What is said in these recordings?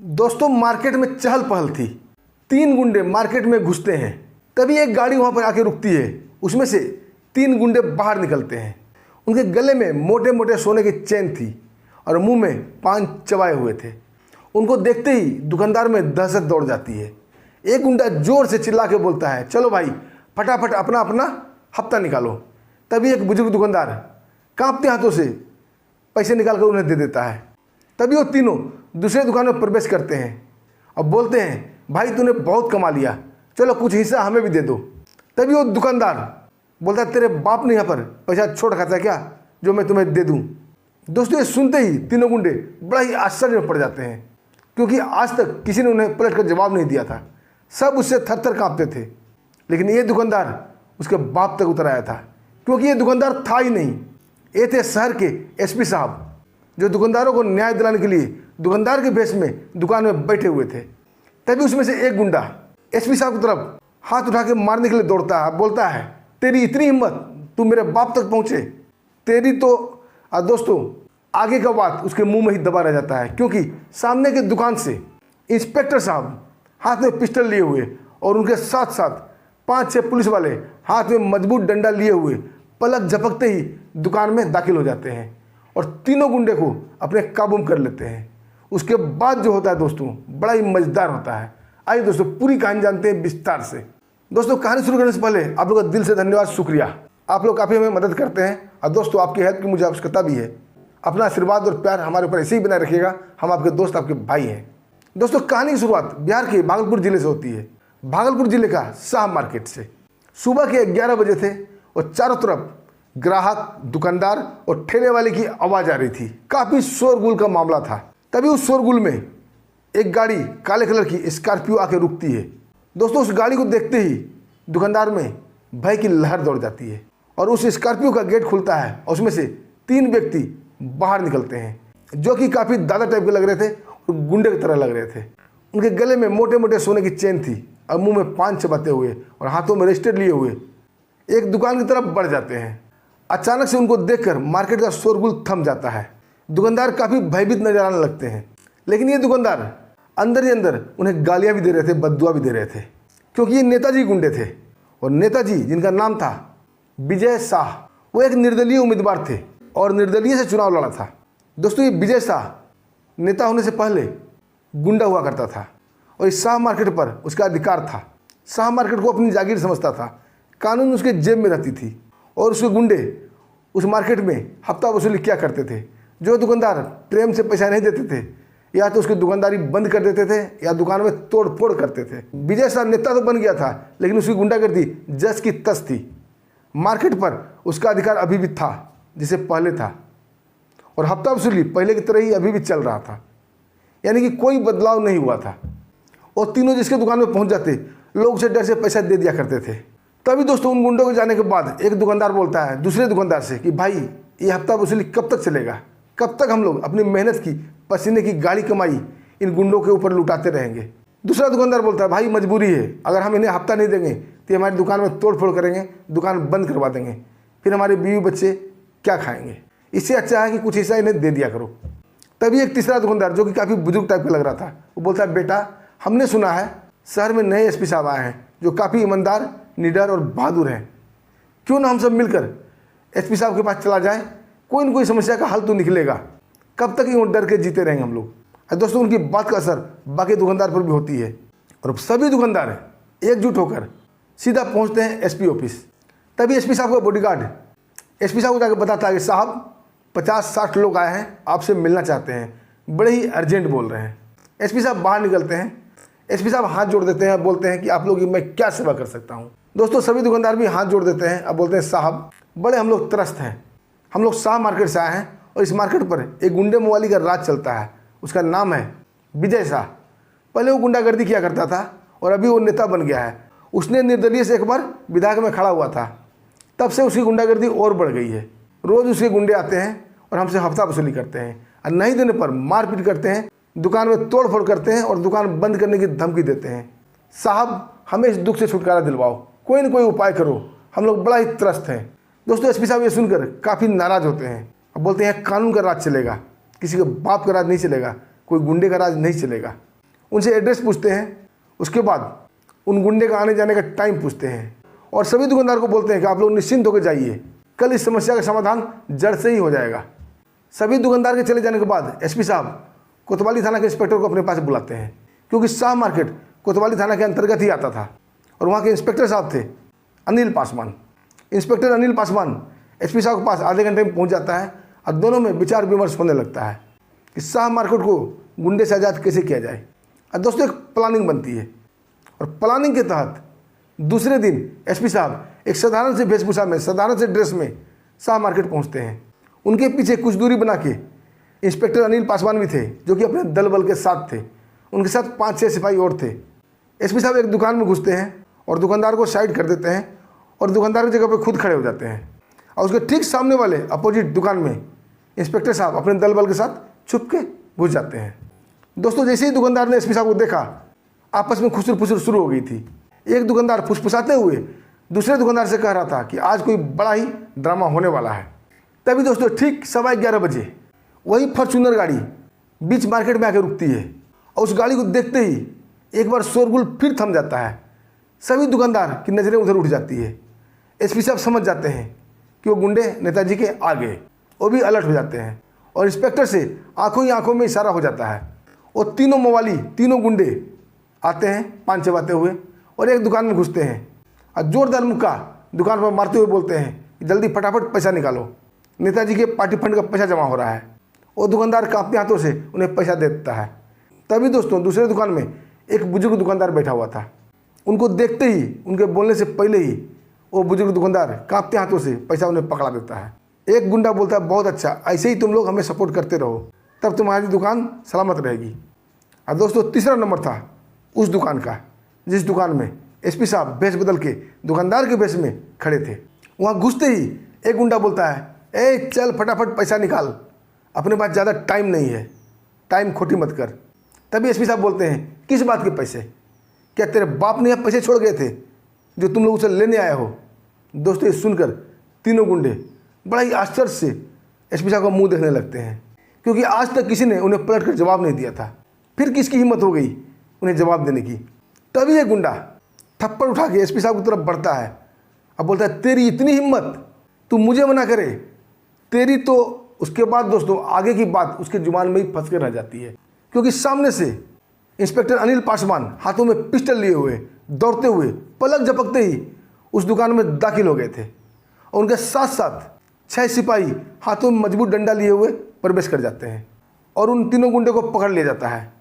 दोस्तों मार्केट में चहल पहल थी। 3 गुंडे मार्केट में घुसते हैं, तभी एक गाड़ी वहाँ पर आके रुकती है। उसमें से 3 गुंडे बाहर निकलते हैं। उनके गले में मोटे मोटे सोने की चेन थी और मुंह में पान चबाए हुए थे। उनको देखते ही दुकानदार में दहशत दौड़ जाती है। एक गुंडा जोर से चिल्ला के बोलता है, चलो भाई फटाफट अपना अपना हफ्ता निकालो। तभी एक बुजुर्ग दुकानदार कांपते हाथों से पैसे निकाल कर उन्हें दे देता है। तभी वो तीनों दूसरे दुकान में प्रवेश करते हैं और बोलते हैं, भाई तूने बहुत कमा लिया, चलो कुछ हिस्सा हमें भी दे दो। तभी वो दुकानदार बोलता है, तेरे बाप ने यहाँ पर पैसा छोड़ रखा था क्या जो मैं तुम्हें दे दूँ। दोस्तों ये सुनते ही तीनों गुंडे बड़ा ही आश्चर्य में पड़ जाते हैं, क्योंकि आज तक किसी ने उन्हें पलट कर जवाब नहीं दिया था। सब उससे थर थर काँपते थे। लेकिन ये दुकानदार उसके बाप तक उतर आया था, क्योंकि ये दुकानदार था ही नहीं। ये थे शहर के एसपी साहब, जो दुकानदारों को न्याय दिलाने के लिए दुकानदार के भेष में दुकान में बैठे हुए थे। तभी उसमें से एक गुंडा एसपी साहब की तरफ हाथ उठा के मारने के लिए दौड़ता है, बोलता है, तेरी इतनी हिम्मत, तू मेरे बाप तक पहुँचे, तेरी तो। दोस्तों आगे का बात उसके मुंह में ही दबा रह जाता है, क्योंकि सामने की दुकान से इंस्पेक्टर साहब हाथ में पिस्टल लिए हुए और उनके साथ साथ 5-6 पुलिस वाले हाथ में मजबूत डंडा लिए हुए पलक झपकते ही दुकान में दाखिल हो जाते हैं और तीनों गुंडे को अपने काबू में कर लेते हैं। उसके बाद जो होता है दोस्तों बड़ा ही मजेदार होता है। आइए दोस्तों पूरी कहानी जानते हैं विस्तार से। दोस्तों कहानी शुरू करने से पहले आप लोगों का दिल से धन्यवाद, शुक्रिया। आप लोग काफ़ी हमें मदद करते हैं और दोस्तों आपकी हेल्प की मुझे आवश्यकता भी है। अपना आशीर्वाद और प्यार हमारे ऊपर ऐसे ही बनाए रखिएगा। हम आपके दोस्त, आपके भाई हैं। दोस्तों कहानी की शुरुआत बिहार के भागलपुर जिले से होती है। भागलपुर जिले का शाह मार्केट से। सुबह के 11 बजे थे और चारों तरफ ग्राहक, दुकानदार और ठेले वाले की आवाज़ आ रही थी। काफ़ी शोरगुल का मामला था। तभी उस शोरगुल में एक गाड़ी काले कलर की स्कॉर्पियो आके रुकती है। दोस्तों उस गाड़ी को देखते ही दुकानदार में भय की लहर दौड़ जाती है और उस स्कॉर्पियो का गेट खुलता है और उसमें से 3 व्यक्ति बाहर निकलते हैं, जो कि काफ़ी दादा टाइप के लग रहे थे और गुंडे की तरह लग रहे थे। उनके गले में मोटे मोटे सोने की चेन थी और मुंह में पान चबाते हुए और हाथों में रजिस्टर लिए हुए एक दुकान की तरफ बढ़ जाते हैं। अचानक से उनको देखकर मार्केट का शोरगुल थम जाता है। दुकानदार काफ़ी भयभीत नजर आने लगते हैं, लेकिन ये दुकानदार अंदर ही अंदर उन्हें गालियाँ भी दे रहे थे, बददुआ भी दे रहे थे, क्योंकि ये नेताजी गुंडे थे। और नेताजी जिनका नाम था विजय शाह, वो एक निर्दलीय उम्मीदवार थे और निर्दलीय से चुनाव लड़ा था। दोस्तों ये विजय शाह नेता होने से पहले गुंडा हुआ करता था और इस शाह मार्केट पर उसका अधिकार था। शाह मार्केट को अपनी जागीर समझता था। कानून उसके जेब में रहती थी और उसके गुंडे उस मार्केट में हफ्ता वसूली क्या करते थे। जो दुकानदार प्रेम से पैसा नहीं देते थे या तो उसकी दुकानदारी बंद कर देते थे या दुकान में तोड़ फोड़ करते थे। विजय शाह नेता तो बन गया था, लेकिन उसकी गुंडागर्दी जस की तस थी। मार्केट पर उसका अधिकार अभी भी था जिसे पहले था और हफ्ता वसूली पहले की तरह ही अभी भी चल रहा था, यानी कि कोई बदलाव नहीं हुआ था। और तीनों जिसके दुकान में पहुंच जाते लोग उसे डर से पैसा दे दिया करते थे। तभी दोस्तों उन गुंडों के जाने के बाद एक दुकानदार बोलता है दूसरे दुकानदार से कि भाई ये हफ्ता वसूली कब तक चलेगा, कब तक हम लोग अपनी मेहनत की पसीने की गाड़ी कमाई इन गुंडों के ऊपर लुटाते रहेंगे। दूसरा दुकानदार बोलता है, भाई मजबूरी है, अगर हम इन्हें हफ्ता नहीं देंगे तो ये हमारी दुकान में तोड़ फोड़ करेंगे, दुकान बंद करवा देंगे, फिर हमारे बीवी बच्चे क्या खाएंगे। इससे अच्छा है कि कुछ हिस्सा इन्हें दे दिया करो। तभी एक तीसरा दुकानदार जो कि काफ़ी बुजुर्ग टाइप का लग रहा था, वो बोलता है, बेटा हमने सुना है शहर में नए एसपी साहब आए हैं जो काफ़ी ईमानदार, निडर और बहादुर हैं। क्यों ना हम सब मिलकर एसपी साहब के पास चला जाए, कोई न कोई समस्या का हल तो निकलेगा। कब तक यूँ डर के जीते रहेंगे हम लोग। और दोस्तों उनकी बात का असर बाकी दुकानदार पर भी होती है और सभी दुकानदार एकजुट होकर सीधा पहुंचते हैं एसपी ऑफिस। तभी एसपी साहब का बॉडीगार्ड एसपी साहब को जाकर बताता है कि साहब 50-60 लोग आए हैं, आपसे मिलना चाहते हैं, बड़े ही अर्जेंट बोल रहे हैं। एसपी साहब बाहर निकलते हैं। एसपी साहब हाथ जोड़ देते हैं, बोलते हैं कि आप लोग की मैं क्या सेवा कर सकता हूँ। दोस्तों सभी दुकानदार भी हाथ जोड़ देते हैं और बोलते हैं, साहब बड़े हम लोग त्रस्त हैं, हम लोग शाह मार्केट से आए हैं और इस मार्केट पर एक गुंडे मवाली का राज चलता है, उसका नाम है विजय शाह। पहले वो गुंडागर्दी किया करता था और अभी वो नेता बन गया है। उसने निर्दलीय से एक बार विधायक में खड़ा हुआ था, तब से उसकी गुंडागर्दी और बढ़ गई है। रोज़ उसके गुंडे आते हैं और हमसे हफ्ता वसूली करते हैं और नहीं देने पर मारपीट करते हैं, दुकान में तोड़ फोड़ करते हैं और दुकान बंद करने की धमकी देते हैं। साहब हमें इस दुख से छुटकारा दिलवाओ, कोई न कोई उपाय करो, हम लोग बड़ा ही त्रस्त हैं। दोस्तों एसपी साहब ये सुनकर काफ़ी नाराज़ होते हैं और बोलते हैं कानून का राज चलेगा, किसी के बाप का राज नहीं चलेगा, कोई गुंडे का राज नहीं चलेगा। उनसे एड्रेस पूछते हैं। उसके बाद उन गुंडे का आने जाने का टाइम पूछते हैं और सभी दुकानदार को बोलते हैं कि आप लोग निश्चिंत होकर जाइए, कल इस समस्या का समाधान जड़ से ही हो जाएगा। सभी दुकानदार के चले जाने के बाद एसपी साहब कोतवाली थाना के इंस्पेक्टर को अपने पास बुलाते हैं, क्योंकि शाह मार्केट कोतवाली थाना के अंतर्गत ही आता था और वहाँ के इंस्पेक्टर साहब थे अनिल पासवान। इंस्पेक्टर अनिल पासवान एसपी साहब के पास आधे घंटे में पहुँच जाता है और दोनों में विचार विमर्श होने लगता है कि शाह मार्केट को गुंडे से आज़ाद कैसे किया जाए। और दोस्तों एक प्लानिंग बनती है और प्लानिंग के तहत दूसरे दिन एसपी साहब एक साधारण से वेशभूषा में, साधारण से ड्रेस में शाह मार्केट पहुंचते हैं। उनके पीछे कुछ दूरी बना के इंस्पेक्टर अनिल पासवान भी थे, जो कि अपने दल बल के साथ थे। उनके साथ 5-6 सिपाही और थे। एसपी साहब एक दुकान में घुसते हैं और दुकानदार को साइड कर देते हैं और दुकानदार की जगह पर खुद खड़े हो जाते हैं। और उसके ठीक सामने वाले अपोजिट दुकान में इंस्पेक्टर साहब अपने दल बल के साथ छुप के घुस जाते हैं। दोस्तों जैसे ही दुकानदार ने एसपी साहब को देखा, आपस में खुसर फुसर शुरू हो गई थी। एक दुकानदार फुसफुसाते हुए दूसरे दुकानदार से कह रहा था कि आज कोई बड़ा ही ड्रामा होने वाला है। तभी दोस्तों ठीक 11:15 बजे वही फॉर्च्यूनर गाड़ी बीच मार्केट में आकर रुकती है और उस गाड़ी को देखते ही एक बार शोरगुल फिर थम जाता है। सभी दुकानदार की नज़रें उधर उठ जाती है। एसपी साहब समझ जाते हैं कि वो गुंडे नेताजी के आ गए। वो भी अलर्ट हो जाते हैं और इंस्पेक्टर से आंखों ही आंखों में इशारा हो जाता है। वो तीनों मवाली, तीनों गुंडे आते हैं पान चबाते हुए और एक दुकान में घुसते हैं और जोरदार मुक्का दुकान पर मारते हुए बोलते हैं कि जल्दी फटाफट पैसा निकालो, नेताजी के पार्टी फंड का पैसा जमा हो रहा है। वो दुकानदार कांपते हाथों से उन्हें पैसा दे देता है। तभी दोस्तों दूसरे दुकान में एक बुजुर्ग दुकानदार बैठा हुआ था। उनको देखते ही, उनके बोलने से पहले ही वो बुजुर्ग दुकानदार कांपते हाथों से पैसा उन्हें पकड़ा देता है। एक गुंडा बोलता है, बहुत अच्छा, ऐसे ही तुम लोग हमें सपोर्ट करते रहो, तब तुम्हारी दुकान सलामत रहेगी। और दोस्तों तीसरा नंबर था उस दुकान का जिस दुकान में एसपी साहब भेष बदल के दुकानदार के भेष में खड़े थे। वहाँ घुसते ही एक गुंडा बोलता है, ए चल फटाफट पैसा निकाल, अपने पास ज़्यादा टाइम नहीं है, टाइम खोटी मत कर। तभी एसपी साहब बोलते हैं, किस बात के पैसे? क्या तेरे बाप ने यहाँ पैसे छोड़ गए थे जो तुम लोग उसे लेने आए हो? दोस्तों ये सुनकर तीनों गुंडे बड़ा ही आश्चर्य से एसपी साहब का मुंह देखने लगते हैं, क्योंकि आज तक किसी ने उन्हें पलट कर जवाब नहीं दिया था। फिर किसकी हिम्मत हो गई उन्हें जवाब देने की? तभी एक गुंडा थप्पड़ उठा के एसपी साहब की तरफ बढ़ता है और बोलता है, तेरी इतनी हिम्मत, तू मुझे मना करे तेरी तो। उसके बाद दोस्तों आगे की बात उसके जुबान में ही फंस कर रह जाती है, क्योंकि सामने से इंस्पेक्टर अनिल पासवान हाथों में पिस्टल लिए हुए दौड़ते हुए पलक झपकते ही उस दुकान में दाखिल हो गए थे और उनके साथ साथ 6 सिपाही हाथों में मजबूत डंडा लिए हुए प्रवेश कर जाते हैं और उन तीनों गुंडे को पकड़ लिया जाता है।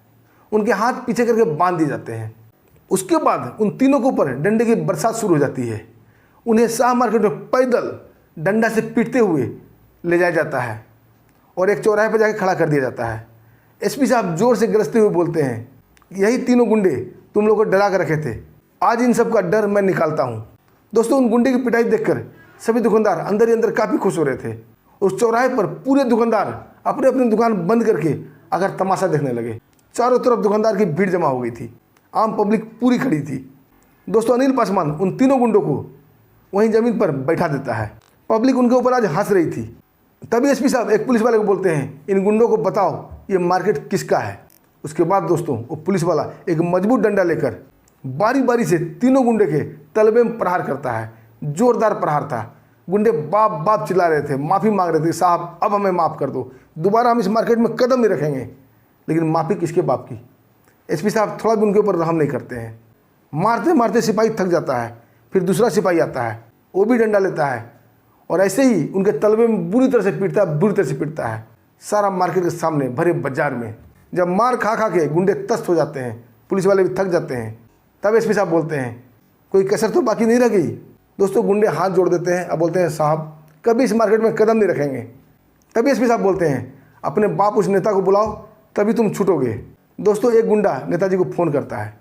उनके हाथ पीछे करके बांध दिए जाते हैं। उसके बाद उन तीनों के ऊपर डंडे की बरसात शुरू हो जाती है। उन्हें शाह मार्केट में पैदल डंडा से पीटते हुए ले जाया जाता है और एक चौराहे पर जाकर खड़ा कर दिया जाता है। एसपी साहब जोर से गरजते हुए बोलते हैं, यही तीनों गुंडे तुम लोगों को डरा कर रखे थे, आज इन सब का डर मैं निकालता हूँ। दोस्तों उन गुंडे की पिटाई देखकर सभी दुकानदार अंदर ही अंदर काफ़ी खुश हो रहे थे। उस चौराहे पर पूरे दुकानदार अपने अपनी दुकान बंद करके अगर तमाशा देखने लगे। चारों तरफ दुकानदार की भीड़ जमा हो गई थी, आम पब्लिक पूरी खड़ी थी। दोस्तों अनिल पासवान उन तीनों गुंडों को वहीं ज़मीन पर बैठा देता है। पब्लिक उनके ऊपर आज हंस रही थी। तभी एसपी साहब एक पुलिस वाले को बोलते हैं, इन गुंडों को बताओ ये मार्केट किसका है। उसके बाद दोस्तों वो पुलिस वाला एक मजबूत डंडा लेकर बारी बारी से तीनों गुंडे के तलबे में प्रहार करता है। जोरदार प्रहार था। गुंडे बाप बाप चिल्ला रहे थे, माफ़ी मांग रहे थे, साहब अब हमें माफ़ कर दो, दोबारा हम इस मार्केट में कदम नहीं रखेंगे। लेकिन माफ़ी किसके बाप की? एसपी साहब थोड़ा भी उनके ऊपर रहम नहीं करते हैं। मारते मारते सिपाही थक जाता है। फिर दूसरा सिपाही आता है, वो भी डंडा लेता है और ऐसे ही उनके तलबे में बुरी तरह से पीटता है, बुरी तरह से पीटता है। सारा मार्केट के सामने भरे बाजार में जब मार खा खा के गुंडे तस्त हो जाते हैं, पुलिस वाले भी थक जाते हैं, तब एसपी साहब बोलते हैं, कोई कसर तो बाकी नहीं रह गई। दोस्तों गुंडे हाथ जोड़ देते हैं और बोलते हैं, साहब कभी इस मार्केट में कदम नहीं रखेंगे। तभी एसपी साहब बोलते हैं, अपने बाप उस नेता को बुलाओ तभी तुम छूटोगे। दोस्तों एक गुंडा नेताजी को फ़ोन करता है,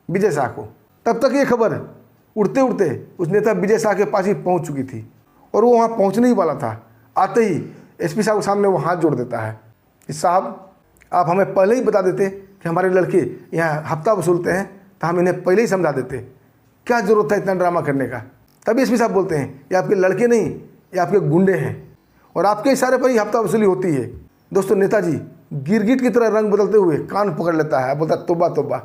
विजय शाह को। तब तक ये खबर उड़ते उड़ते उस नेता विजय शाह के पास ही पहुंच चुकी थी और वो वहाँ पहुँचने ही वाला था। आते ही एसपी साहब के सामने वो हाथ जोड़ देता है कि साहब आप हमें पहले ही बता देते कि हमारे लड़के यहाँ हफ्ता वसूलते हैं तो हम इन्हें पहले ही समझा देते, क्या ज़रूरत था इतना ड्रामा करने का। तभी एसपी साहब बोलते हैं, ये आपके लड़के नहीं, ये आपके गुंडे हैं और आपके इशारे पर ही हफ्ता वसूली होती है। दोस्तों नेताजी गिरगिट की तरह रंग बदलते हुए कान पकड़ लेता है, बोलता तौबा तौबा।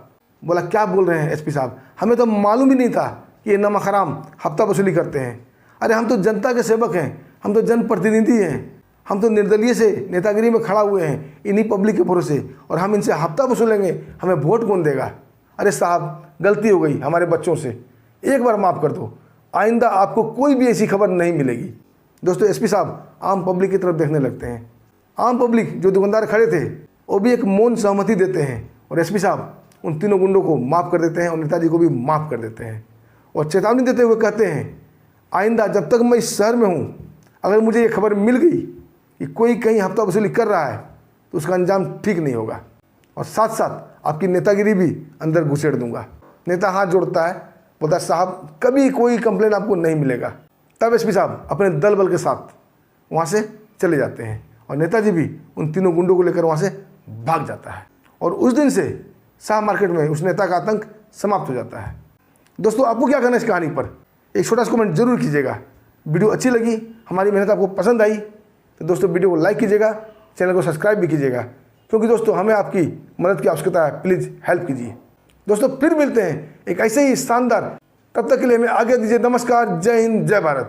बोला क्या बोल रहे हैं एसपी साहब, हमें तो मालूम ही नहीं था कि ये नमक हराम हफ्ता वसूली करते हैं। अरे हम तो जनता के सेवक हैं, हम तो जनप्रतिनिधि हैं, हम तो निर्दलीय से नेतागिरी में खड़ा हुए हैं इन्हीं पब्लिक के भरोसे, और हम इनसे हफ्ता वसूलेंगे, हमें वोट कौन देगा। अरे साहब गलती हो गई हमारे बच्चों से, एक बार माफ़ कर दो, आइंदा आपको कोई भी ऐसी खबर नहीं मिलेगी। दोस्तों एसपी साहब आम पब्लिक की तरफ देखने लगते हैं। आम पब्लिक जो दुकानदार खड़े थे वो भी एक मौन सहमति देते हैं, और एसपी साहब उन तीनों गुंडों को माफ़ कर देते हैं और नेताजी को भी माफ़ कर देते हैं, और चेतावनी देते हुए कहते हैं आइंदा जब तक मैं इस शहर में हूँ, अगर मुझे ये खबर मिल गई कि कोई कहीं हफ्ता वसूली कर रहा है तो उसका अंजाम ठीक नहीं होगा, और साथ साथ आपकी नेतागिरी भी अंदर घुसेड़ दूंगा। नेता हाथ जोड़ता है, बोलता साहब कभी कोई कंप्लेन आपको नहीं मिलेगा। तब एसपी साहब अपने दल बल के साथ वहाँ से चले जाते हैं, और नेताजी भी उन तीनों गुंडों को लेकर वहाँ से भाग जाता है, और उस दिन से शाह मार्केट में उस नेता का आतंक समाप्त हो जाता है। दोस्तों आपको क्या कहना है इस कहानी पर, एक छोटा सा कमेंट जरूर कीजिएगा। वीडियो अच्छी लगी, हमारी मेहनत आपको पसंद आई तो दोस्तों वीडियो को लाइक कीजिएगा, चैनल को सब्सक्राइब भी कीजिएगा, क्योंकि दोस्तों हमें आपकी मदद की आवश्यकता है, प्लीज़ हेल्प कीजिए। दोस्तों फिर मिलते हैं एक ऐसे ही शानदार, तब तक के लिए हमें आगे दीजिए। नमस्कार, जय हिंद, जय भारत।